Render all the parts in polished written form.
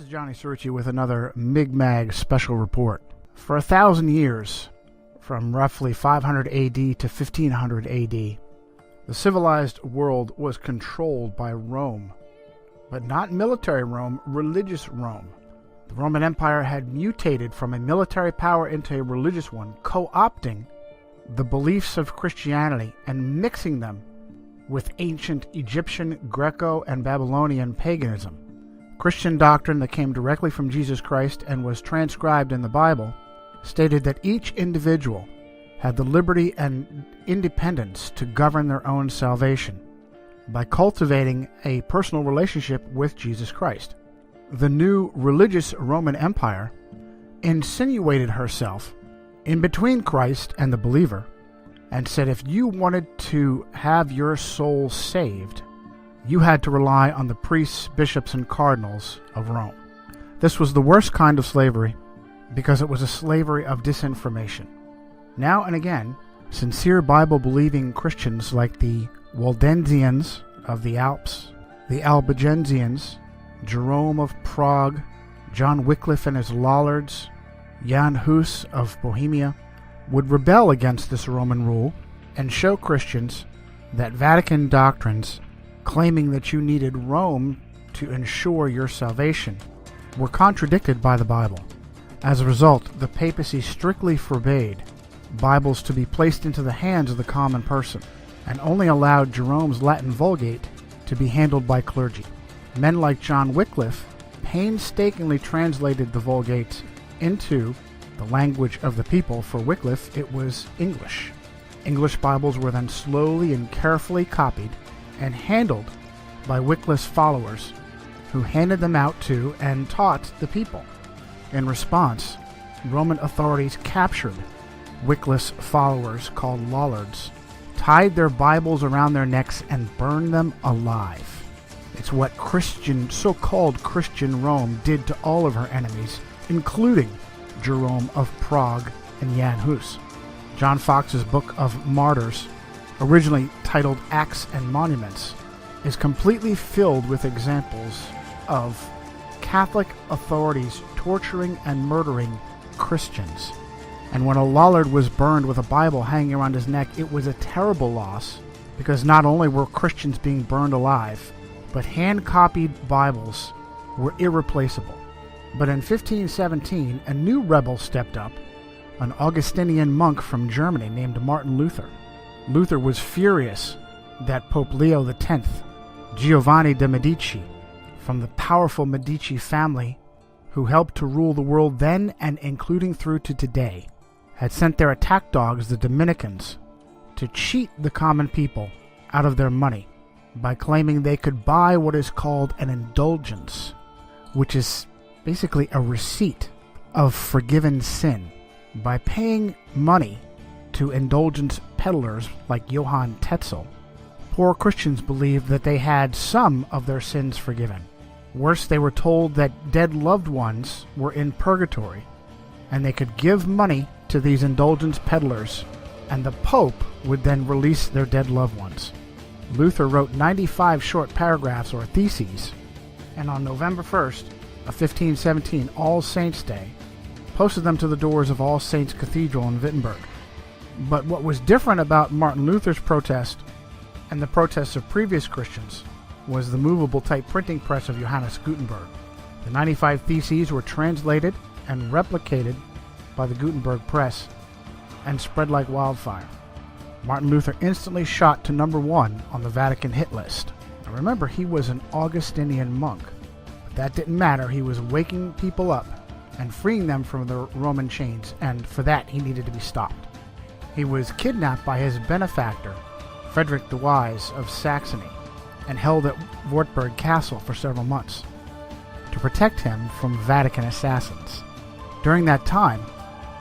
is Johnny Cirucci with another MIG MAG special report. For 1,000 years, from roughly 500 AD to 1500 AD, the civilized world was controlled by Rome, but not military Rome, religious Rome. The Roman Empire had mutated from a military power into a religious one, co-opting the beliefs of Christianity and mixing them with ancient Egyptian, Greco, and Babylonian paganism. Christian doctrine that came directly from Jesus Christ and was transcribed in the Bible stated that each individual had the liberty and independence to govern their own salvation by cultivating a personal relationship with Jesus Christ. The new religious Roman Empire insinuated herself in between Christ and the believer and said if you wanted to have your soul saved, you had to rely on the priests, bishops, and cardinals of Rome. This was the worst kind of slavery because it was a slavery of disinformation. Now and again, sincere Bible-believing Christians like the Waldensians of the Alps, the Albigensians, Jerome of Prague, John Wycliffe and his Lollards, Jan Hus of Bohemia, would rebel against this Roman rule and show Christians that Vatican doctrines claiming that you needed Rome to ensure your salvation were contradicted by the Bible. As a result, the papacy strictly forbade Bibles to be placed into the hands of the common person and only allowed Jerome's Latin Vulgate to be handled by clergy. Men like John Wycliffe painstakingly translated the Vulgate into the language of the people. For Wycliffe, it was English. English Bibles were then slowly and carefully copied and handled by Wycliffe's followers, who handed them out to and taught the people. In response, Roman authorities captured Wycliffe's followers, called Lollards, tied their Bibles around their necks, and burned them alive. It's what so-called Christian Rome did to all of her enemies, including Jerome of Prague and Jan Hus. John Fox's Book of Martyrs, originally titled Acts and Monuments, is completely filled with examples of Catholic authorities torturing and murdering Christians. And when a Lollard was burned with a Bible hanging around his neck, it was a terrible loss, because not only were Christians being burned alive, but hand-copied Bibles were irreplaceable. But in 1517, a new rebel stepped up, an Augustinian monk from Germany named Martin Luther. Luther was furious that Pope Leo X, Giovanni de' Medici, from the powerful Medici family who helped to rule the world then and including through to today, had sent their attack dogs, the Dominicans, to cheat the common people out of their money by claiming they could buy what is called an indulgence, which is basically a receipt of forgiven sin. By paying money to indulgence peddlers like Johann Tetzel, poor Christians believed that they had some of their sins forgiven. Worse, they were told that dead loved ones were in purgatory, and they could give money to these indulgence peddlers, and the Pope would then release their dead loved ones. Luther wrote 95 short paragraphs or theses, and on November 1st of 1517, All Saints' Day, posted them to the doors of All Saints Cathedral in Wittenberg. But what was different about Martin Luther's protest and the protests of previous Christians was the movable type printing press of Johannes Gutenberg. The 95 theses were translated and replicated by the Gutenberg press and spread like wildfire. Martin Luther instantly shot to #1 on the Vatican hit list. Now remember, he was an Augustinian monk, but that didn't matter. He was waking people up and freeing them from the Roman chains, and for that he needed to be stopped. He was kidnapped by his benefactor, Frederick the Wise of Saxony, and held at Wartburg Castle for several months to protect him from Vatican assassins. During that time,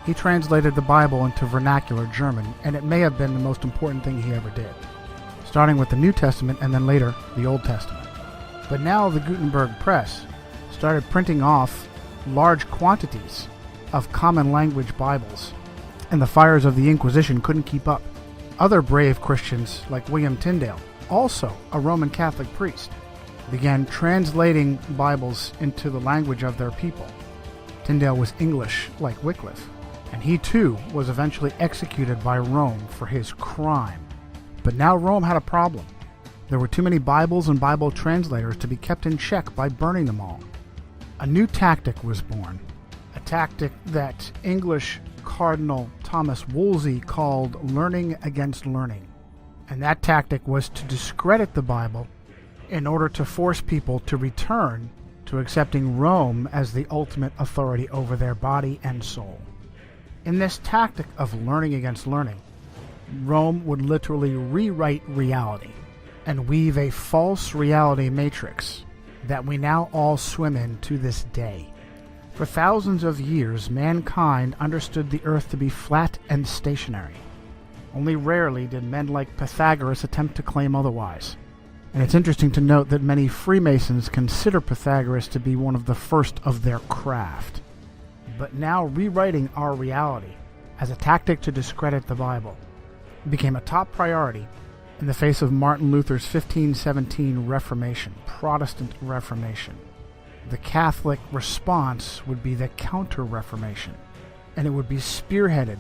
he translated the Bible into vernacular German, and it may have been the most important thing he ever did, starting with the New Testament and then later the Old Testament. But now the Gutenberg press started printing off large quantities of common language Bibles, and the fires of the Inquisition couldn't keep up. Other brave Christians like William Tyndale, also a Roman Catholic priest, began translating Bibles into the language of their people. Tyndale was English like Wycliffe, and he too was eventually executed by Rome for his crime. But now Rome had a problem. There were too many Bibles and Bible translators to be kept in check by burning them all. A new tactic was born, a tactic that English Cardinal Thomas Wolsey called learning against learning. And that tactic was to discredit the Bible in order to force people to return to accepting Rome as the ultimate authority over their body and soul. In this tactic of learning against learning, Rome would literally rewrite reality and weave a false reality matrix that we now all swim in to this day. For thousands of years, mankind understood the earth to be flat and stationary. Only rarely did men like Pythagoras attempt to claim otherwise. And it's interesting to note that many Freemasons consider Pythagoras to be one of the first of their craft. But now rewriting our reality as a tactic to discredit the Bible became a top priority in the face of Martin Luther's 1517 Reformation, Protestant Reformation. The Catholic response would be the Counter-Reformation, and it would be spearheaded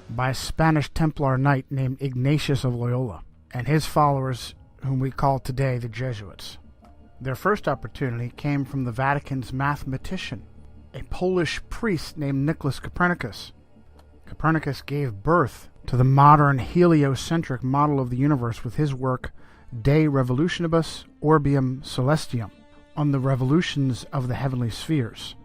by a Spanish Templar knight named Ignatius of Loyola and his followers, whom we call today the Jesuits. Their first opportunity came from the Vatican's mathematician, a Polish priest named Nicholas Copernicus. Copernicus gave birth to the modern heliocentric model of the universe with his work De Revolutionibus Orbium Celestium, on the revolutions of the heavenly spheres.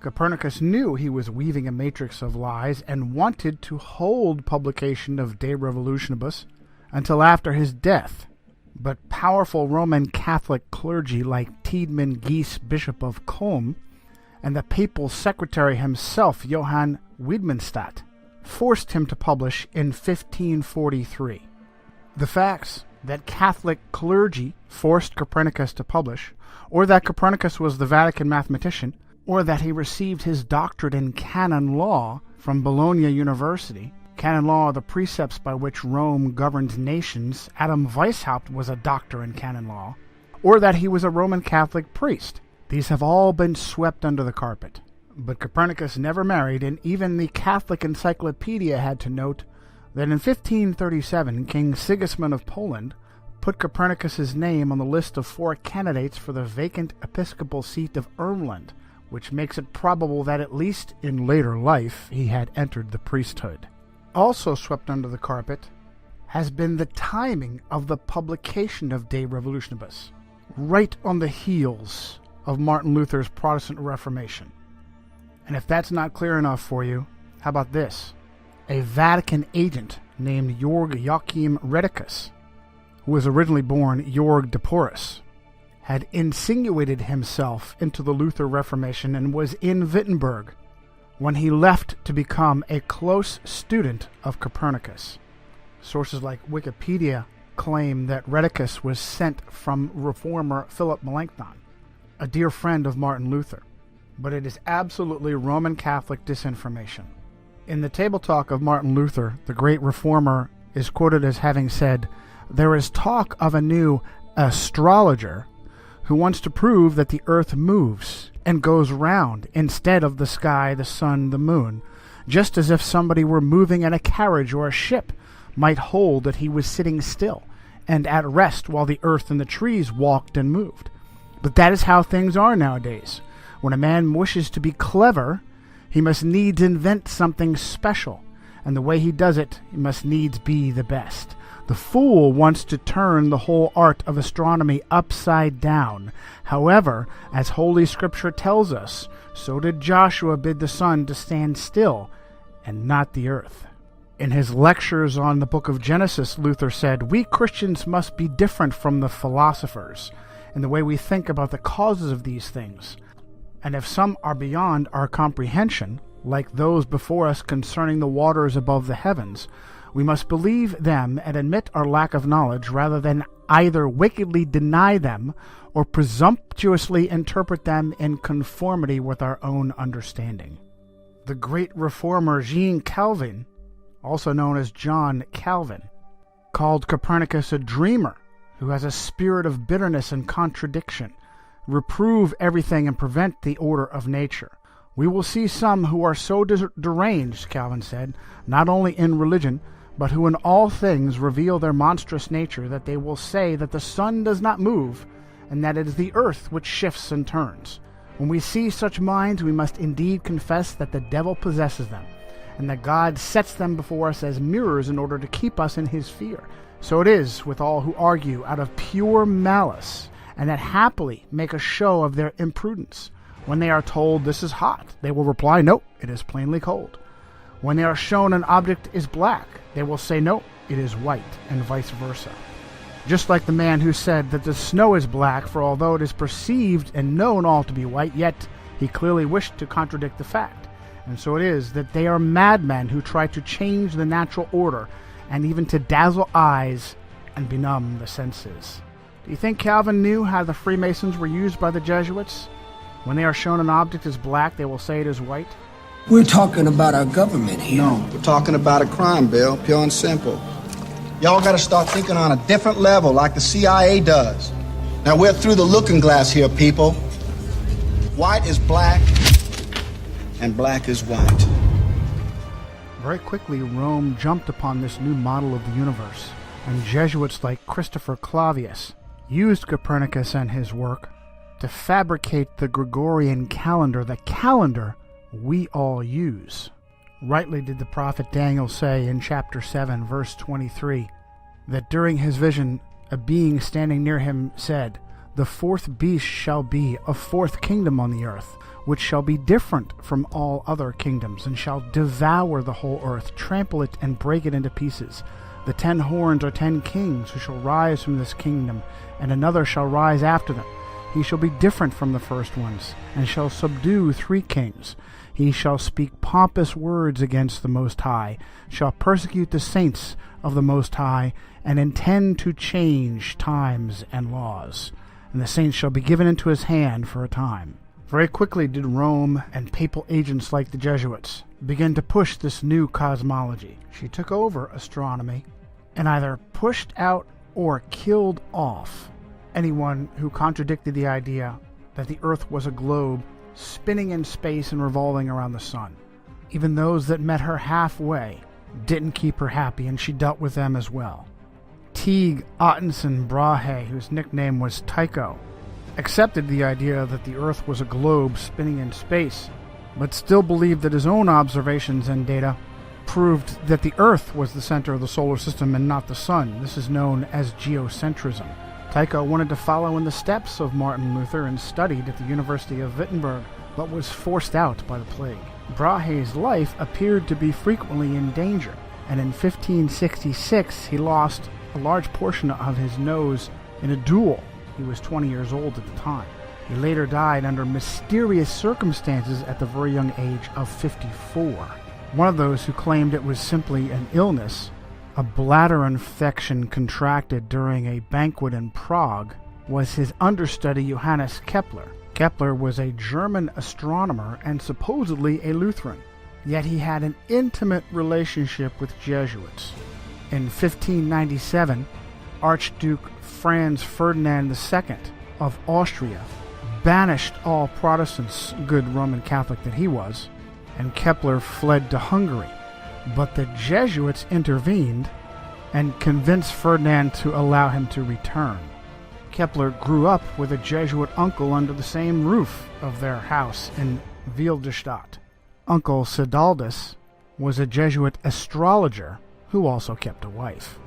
Copernicus knew he was weaving a matrix of lies and wanted to hold publication of De Revolutionibus until after his death. But powerful Roman Catholic clergy like Tiedemann Gies, Bishop of Culm, and the papal secretary himself, Johann Wiedmanstadt, forced him to publish in 1543. The facts that Catholic clergy forced Copernicus to publish, or that Copernicus was the Vatican mathematician, or that he received his doctorate in canon law from Bologna University. Canon law are the precepts by which Rome governs nations. Adam Weishaupt was a doctor in canon law. Or that he was a Roman Catholic priest. These have all been swept under the carpet. But Copernicus never married, and even the Catholic Encyclopedia had to note that in 1537 King Sigismund of Poland put Copernicus's name on the list of 4 candidates for the vacant episcopal seat of Ermland, which makes it probable that at least in later life he had entered the priesthood. Also swept under the carpet has been the timing of the publication of De Revolutionibus, right on the heels of Martin Luther's Protestant Reformation. And if that's not clear enough for you, how about this? A Vatican agent named Georg Joachim Redicus, who was originally born Georg de Porus, had insinuated himself into the Luther Reformation and was in Wittenberg when he left to become a close student of Copernicus. Sources like Wikipedia claim that Redicus was sent from reformer Philip Melanchthon, a dear friend of Martin Luther. But it is absolutely Roman Catholic disinformation. In the Table Talk of Martin Luther, the great reformer is quoted as having said, "There is talk of a new astrologer who wants to prove that the earth moves and goes round instead of the sky, the sun, the moon, just as if somebody were moving in a carriage or a ship might hold that he was sitting still and at rest while the earth and the trees walked and moved. But that is how things are nowadays. When a man wishes to be clever, he must needs invent something special, and the way he does it, he must needs be the best. The fool wants to turn the whole art of astronomy upside down. However, as Holy Scripture tells us, so did Joshua bid the sun to stand still, and not the earth." In his lectures on the book of Genesis, Luther said, "We Christians must be different from the philosophers in the way we think about the causes of these things. And if some are beyond our comprehension, like those before us concerning the waters above the heavens, we must believe them and admit our lack of knowledge rather than either wickedly deny them or presumptuously interpret them in conformity with our own understanding." The great reformer Jean Calvin, also known as John Calvin, called Copernicus a dreamer who has a spirit of bitterness and contradiction, reprove everything and prevent the order of nature. We will see some who are so deranged, Calvin said, not only in religion, but who in all things reveal their monstrous nature, that they will say that the sun does not move, and that it is the earth which shifts and turns. When we see such minds, we must indeed confess that the devil possesses them, and that God sets them before us as mirrors in order to keep us in his fear. So it is with all who argue out of pure malice, and that happily make a show of their imprudence. When they are told this is hot, they will reply, no, it is plainly cold. When they are shown an object is black, they will say, no, it is white, and vice versa. Just like the man who said that the snow is black, for although it is perceived and known all to be white, yet he clearly wished to contradict the fact. And so it is that they are madmen who try to change the natural order, and even to dazzle eyes and benumb the senses. Do you think Calvin knew how the Freemasons were used by the Jesuits? When they are shown an object as black, they will say it is white. We're talking about our government here. No, we're talking about a crime, Bill, pure and simple. Y'all gotta start thinking on a different level like the CIA does. Now we're through the looking glass here, people. White is black, and black is white. Very quickly, Rome jumped upon this new model of the universe, and Jesuits like Christopher Clavius used Copernicus and his work to fabricate the Gregorian calendar, the calendar we all use. Rightly did the prophet Daniel say in chapter 7, verse 23, that during his vision, a being standing near him said, "The fourth beast shall be a fourth kingdom on the earth, which shall be different from all other kingdoms, and shall devour the whole earth, trample it, and break it into pieces. The 10 horns are 10 kings who shall rise from this kingdom, and another shall rise after them. He shall be different from the first ones, and shall subdue 3 kings. He shall speak pompous words against the Most High, shall persecute the saints of the Most High, and intend to change times and laws. And the saints shall be given into his hand for a time." Very quickly did Rome and papal agents like the Jesuits begin to push this new cosmology. She took over astronomy and either pushed out or killed off anyone who contradicted the idea that the Earth was a globe spinning in space and revolving around the sun. Even those that met her halfway didn't keep her happy, and she dealt with them as well. Tycho Brahe, whose nickname was Tycho, accepted the idea that the Earth was a globe spinning in space, but still believed that his own observations and data proved that the Earth was the center of the solar system and not the sun. This is known as geocentrism. Tycho wanted to follow in the steps of Martin Luther and studied at the University of Wittenberg, but was forced out by the plague. Brahe's life appeared to be frequently in danger, and in 1566 he lost a large portion of his nose in a duel. He was 20 years old at the time. He later died under mysterious circumstances at the very young age of 54. One of those who claimed it was simply an illness, a bladder infection contracted during a banquet in Prague, was his understudy Johannes Kepler. Kepler was a German astronomer and supposedly a Lutheran, yet he had an intimate relationship with Jesuits. In 1597, Archduke Franz Ferdinand II of Austria banished all Protestants, good Roman Catholic that he was, and Kepler fled to Hungary. But the Jesuits intervened and convinced Ferdinand to allow him to return. Kepler grew up with a Jesuit uncle under the same roof of their house in Wilderstadt. Uncle Sidaldus was a Jesuit astrologer who also kept a wife.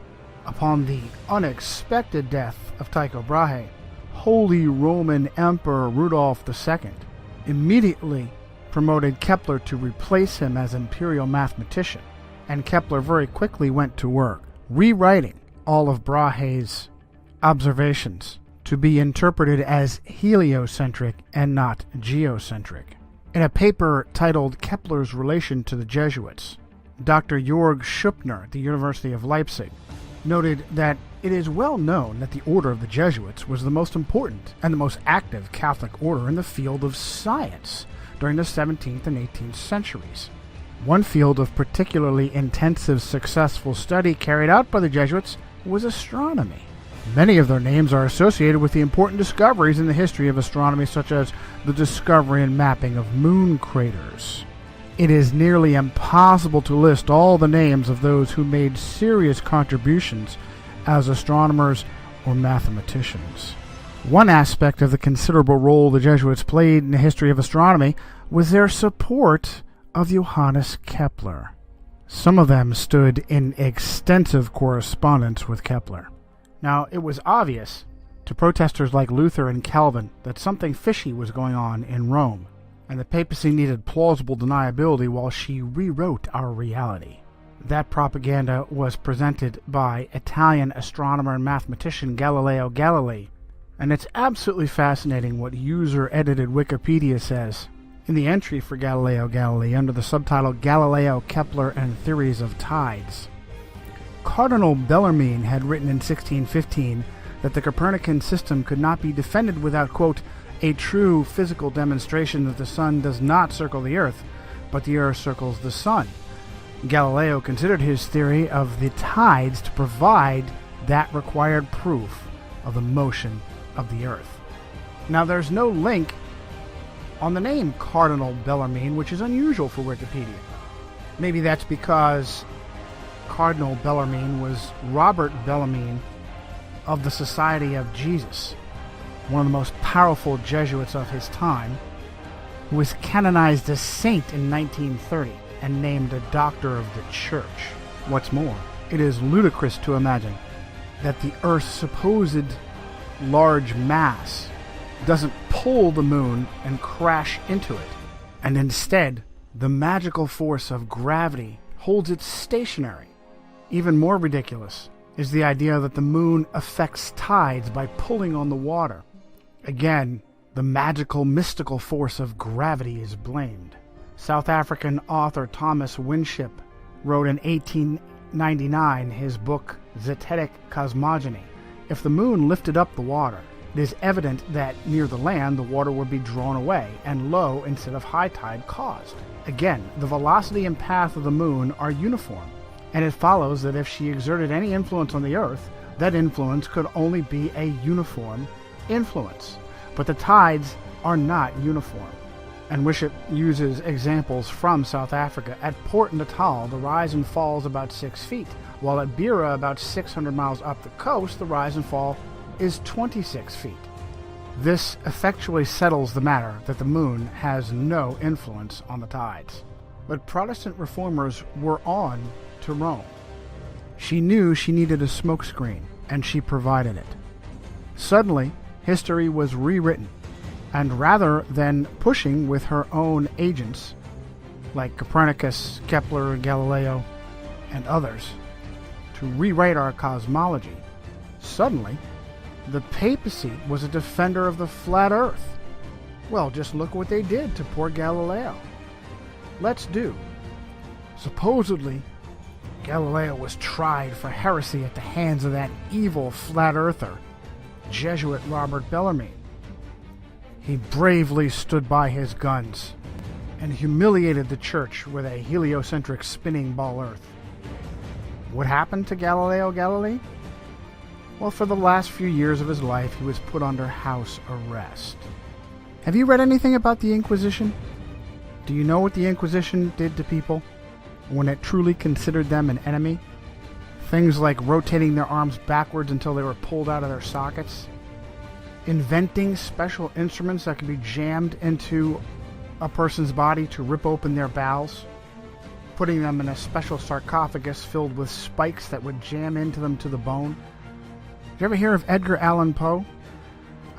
Upon the unexpected death of Tycho Brahe, Holy Roman Emperor Rudolf II immediately promoted Kepler to replace him as imperial mathematician, and Kepler very quickly went to work, rewriting all of Brahe's observations to be interpreted as heliocentric and not geocentric. In a paper titled Kepler's Relation to the Jesuits, Dr. Jörg Schuppner at the University of Leipzig noted that it is well known that the order of the Jesuits was the most important and the most active Catholic order in the field of science during the 17th and 18th centuries. One field of particularly intensive successful study carried out by the Jesuits was astronomy. Many of their names are associated with the important discoveries in the history of astronomy, such as the discovery and mapping of moon craters. It is nearly impossible to list all the names of those who made serious contributions as astronomers or mathematicians. One aspect of the considerable role the Jesuits played in the history of astronomy was their support of Johannes Kepler. Some of them stood in extensive correspondence with Kepler. Now, it was obvious to protesters like Luther and Calvin that something fishy was going on in Rome, and the papacy needed plausible deniability while she rewrote our reality. That propaganda was presented by Italian astronomer and mathematician Galileo Galilei, and it's absolutely fascinating what user-edited Wikipedia says. In the entry for Galileo Galilei, under the subtitle Galileo, Kepler, and Theories of Tides, Cardinal Bellarmine had written in 1615 that the Copernican system could not be defended without, quote, a true physical demonstration that the sun does not circle the earth, but the earth circles the sun. Galileo considered his theory of the tides to provide that required proof of the motion of the earth. Now, there's no link on the name Cardinal Bellarmine, which is unusual for Wikipedia. Maybe that's because Cardinal Bellarmine was Robert Bellarmine of the Society of Jesus, one of the most powerful Jesuits of his time, who was canonized as saint in 1930 and named a doctor of the church. What's more, it is ludicrous to imagine that the Earth's supposed large mass doesn't pull the moon and crash into it, and instead the magical force of gravity holds it stationary. Even more ridiculous is the idea that the moon affects tides by pulling on the water. Again, the magical, mystical force of gravity is blamed. South African author Thomas Winship wrote in 1899 his book Zetetic Cosmogony. If the moon lifted up the water, it is evident that near the land the water would be drawn away and low instead of high tide caused. Again, the velocity and path of the moon are uniform, and it follows that if she exerted any influence on the earth, that influence could only be a uniform influence. But the tides are not uniform. And Winship uses examples from South Africa. At Port Natal, the rise and fall is about 6 feet, while at Beira, about 600 miles up the coast, the rise and fall is 26 feet. This effectually settles the matter that the moon has no influence on the tides. But Protestant reformers were on to Rome. She knew she needed a smokescreen, and she provided it. Suddenly, history was rewritten, and rather than pushing with her own agents, like Copernicus, Kepler, Galileo, and others, to rewrite our cosmology, suddenly, the papacy was a defender of the flat earth. Well, just look what they did to poor Galileo. Let's do. Supposedly, Galileo was tried for heresy at the hands of that evil flat earther, Jesuit Robert Bellarmine. He bravely stood by his guns and humiliated the church with a heliocentric spinning ball earth. What happened to Galileo Galilei? Well, for the last few years of his life, he was put under house arrest. Have you read anything about the Inquisition? Do you know what the Inquisition did to people when it truly considered them an enemy? Things like rotating their arms backwards until they were pulled out of their sockets, inventing special instruments that could be jammed into a person's body to rip open their bowels, putting them in a special sarcophagus filled with spikes that would jam into them to the bone. Did you ever hear of Edgar Allan Poe?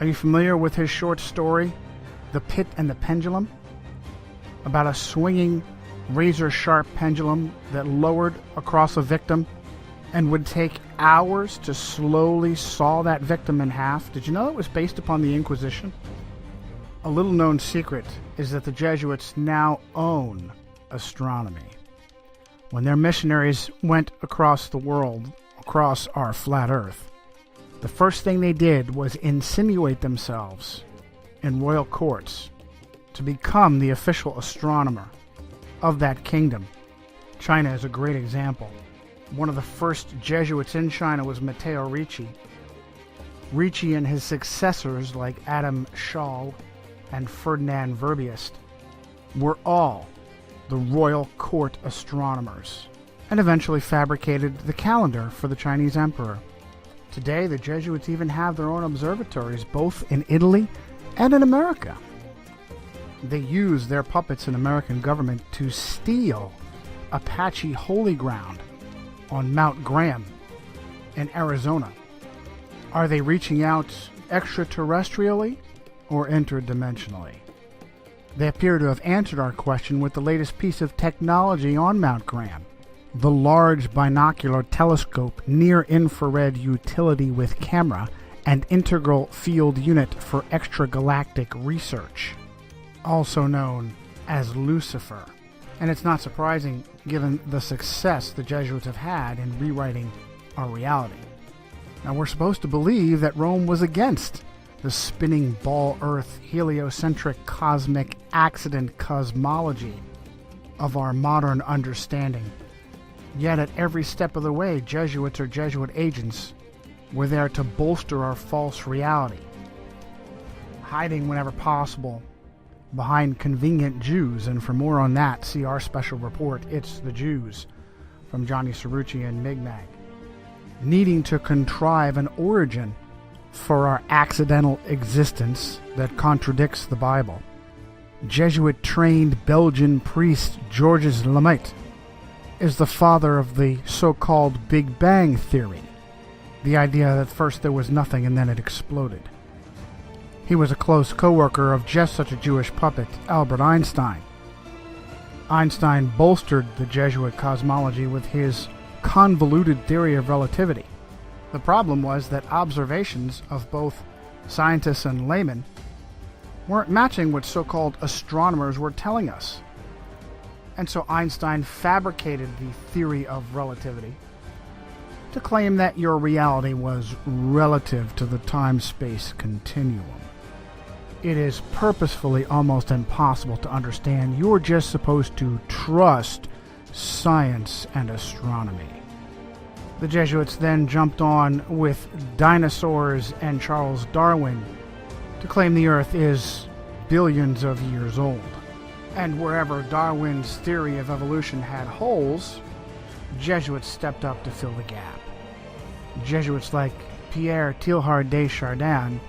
Are you familiar with his short story, The Pit and the Pendulum? About a swinging, razor-sharp pendulum that lowered across a victim and would take hours to slowly saw that victim in half. Did you know it was based upon the Inquisition? A little-known secret is that the Jesuits now own astronomy. When their missionaries went across the world, across our flat earth, the first thing they did was insinuate themselves in royal courts to become the official astronomer of that kingdom. China is a great example. One of the first Jesuits in China was Matteo Ricci, Ricci and his successors like Adam Schall and Ferdinand Verbiest were all the royal court astronomers and eventually fabricated the calendar for the Chinese emperor. Today, the Jesuits even have their own observatories both in Italy and in America. They use their puppets in American government to steal Apache holy ground on Mount Graham in Arizona. Are they reaching out extraterrestrially or interdimensionally? They appear to have answered our question with the latest piece of technology on Mount Graham, the Large Binocular Telescope Near-Infrared Utility with Camera and Integral Field Unit for Extragalactic Research, also known as Lucifer. And it's not surprising given the success the Jesuits have had in rewriting our reality. Now, we're supposed to believe that Rome was against the spinning ball Earth heliocentric cosmic accident cosmology of our modern understanding. Yet at every step of the way, Jesuits or Jesuit agents were there to bolster our false reality, hiding whenever possible behind convenient Jews. And for more on that, see our special report, It's the Jews, from Johnny Cirucci and MIG MAG. Needing to contrive an origin for our accidental existence that contradicts the Bible, Jesuit-trained Belgian priest Georges Lemaitre is the father of the so-called Big Bang Theory, the idea that first there was nothing and then it exploded. He was a close co-worker of just such a Jewish puppet, Albert Einstein. Einstein bolstered the Jesuit cosmology with his convoluted theory of relativity. The problem was that observations of both scientists and laymen weren't matching what so-called astronomers were telling us. And so Einstein fabricated the theory of relativity to claim that your reality was relative to the time-space continuum. It is purposefully almost impossible to understand. You're just supposed to trust science and astronomy. The Jesuits then jumped on with dinosaurs and Charles Darwin to claim the Earth is billions of years old. And wherever Darwin's theory of evolution had holes, Jesuits stepped up to fill the gap. Jesuits like Pierre Teilhard de Chardin,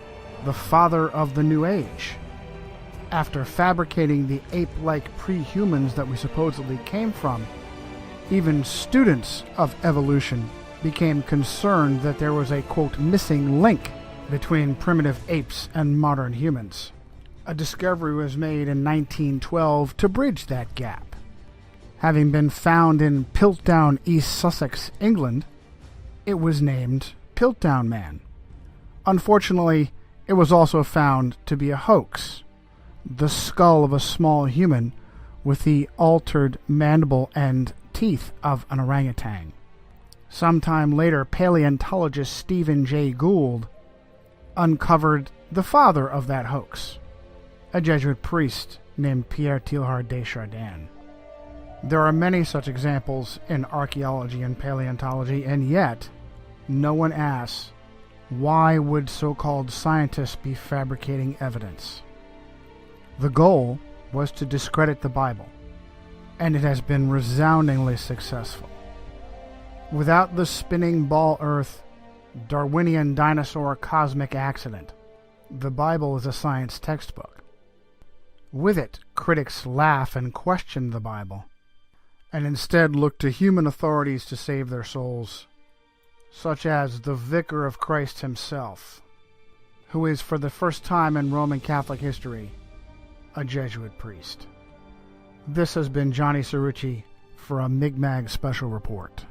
the father of the New Age, after fabricating the ape-like pre-humans that we supposedly came from, even students of evolution became concerned that there was a, quote, missing link between primitive apes and modern humans. A discovery was made in 1912 to bridge that gap. Having been found in Piltdown, East Sussex, England, it was named Piltdown Man. Unfortunately, it was also found to be a hoax, the skull of a small human with the altered mandible and teeth of an orangutan. Sometime later, paleontologist Stephen Jay Gould uncovered the father of that hoax, a Jesuit priest named Pierre Teilhard de Chardin. There are many such examples in archaeology and paleontology, and yet no one asks, why would so-called scientists be fabricating evidence? The goal was to discredit the Bible, and it has been resoundingly successful. Without the spinning ball Earth, Darwinian dinosaur cosmic accident, the Bible is a science textbook. With it, critics laugh and question the Bible, and instead look to human authorities to save their souls, such as the Vicar of Christ himself, who is for the first time in Roman Catholic history a Jesuit priest. This has been Johnny Cirucci for a MIG MAG special report.